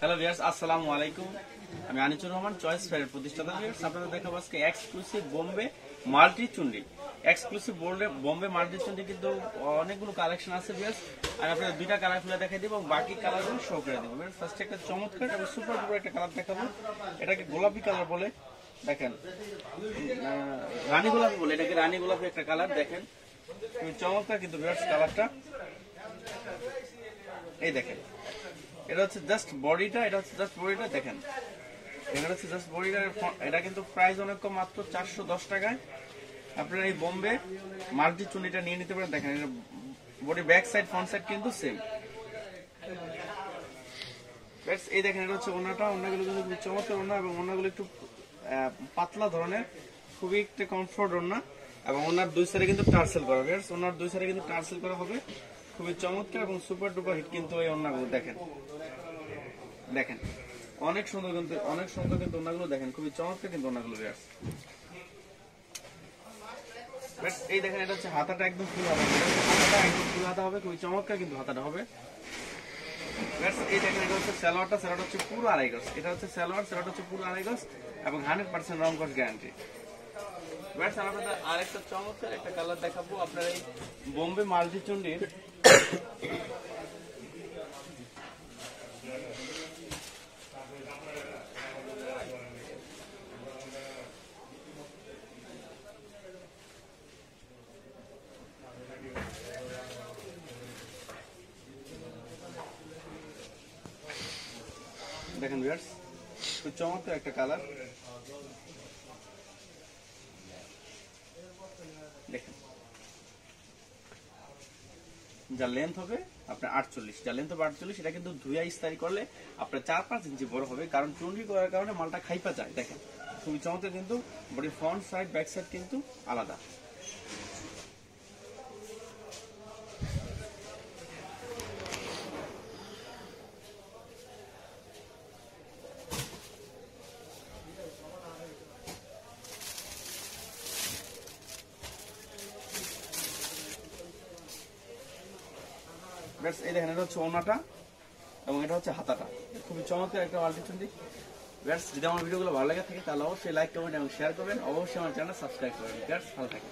Hello viewers, আসসালামু আলাইকুম। আমি আনিসুর রহমান, চয়েস ফেয়ারের প্রতিষ্ঠাতা। ভিউয়ার্স, আপনাদের দেখাবো আজকে exclusive Bombay multi Chundi. Exclusive Bombay multi Chundi কিন্তু অনেকগুলো কালেকশন আছে ভিউয়ার্স। আমি আপনাদের দুইটা কালার খুলে দেখাই দিব এবং বাকি কালারগুলো শো করে দেবো। ভিউয়ার্স, ফার্স্টে একটা চমৎকার এবং সুপার ডুপার একটা কালার দেখাবো। এটাকে গোলাপি কালার বলে, দেখেন রানী গোলাপি বলে, এটাকে রানী গোলাপি একটা কালার। দেখেন খুবই চমৎকার কিন্তু ভিউয়ার্স কালারটা। এই দেখেন, এটা হচ্ছে জাস্ট বডিটা, এটা হচ্ছে জাস্ট বডিটা। দেখেন এটা হচ্ছে জাস্ট বডিটা। এটা কিন্তু প্রাইস অনেক কম, মাত্র 410 টাকায় আপনারা এই বোম্বে মাল্টি চুন্ডিটা নিয়ে নিতে পারেন। দেখেন এটা body back side front side কিন্তু সেম। এই দেখেন এটা হচ্ছে ওনাটা, ওনাগুলো কিন্তু খুব চমৎকার ওনা এবং ওনাগুলো একটু পাতলা ধরনের, খুবই একটা কমফোর্ট ওনা এবং ওনার দুই সাইডে কিন্তু টার্সেল করা। ওনার দুই সাইডে কিন্তু টার্সেল করা হবে, খুবই চমৎকার এবং সুপার ডুপার হিট কিন্তু এই ওনাগুলো। দেখেন দেখেন অনেক সুন্দর কিন্তু, অনেক সুন্দর কিন্তু ওনাগুলো। দেখেন খুবই চমৎকার কিন্তু ওনাগুলো। এই দেখেন এটা হচ্ছে হাতাটা একদম ফুল হাতা, হাতাটা একদম ফুল হাতা হবে, খুবই চমৎকার কিন্তু হাতাটা হবে। এই দেখেন এটা হচ্ছে সালোয়ারটা, সালোয়ারটা হচ্ছে পুরো আড়াই গজ। এটা হচ্ছে সালোয়ার, সালোয়ারটা হচ্ছে পুরো আড়াই গজ এবং 100% রং কস গ্যারান্টি। আপনাদের আরেকটা চমৎকার একটা কালার দেখাবো। আপনার এই বোম্বে মাল্টি চুন্ডির দেখেন ভিউয়ার্স, খুব চমৎকার একটা কালার। দেখেন যা লেন্থ হবে আপনার 48, যা লেন্থ হবে 48, এটা কিন্তু ধুইয়া ইস্তারি করলে আপনার 4-5 ইঞ্চি বড় হবে, কারণ চুন্ডি করার কারণে মালটা খাইপা যায়। দেখেন খুবই চমৎকার কিন্তু বডির ফ্রন্ট সাইড ব্যাক সাইড কিন্তু আলাদা। এই দেখেন এটা হচ্ছে ওনাটা এবং এটা হচ্ছে হাতাটা, খুবই চমৎকার একটা মাল্টি চুন্ডি। যদি আমার ভিডিওগুলো ভালো লাগে থাকে তাহলে অবশ্যই লাইক, কমেন্ট এবং শেয়ার করবেন। অবশ্যই আমার চ্যানেল সাবস্ক্রাইব করবেন। ভালো থাকেন।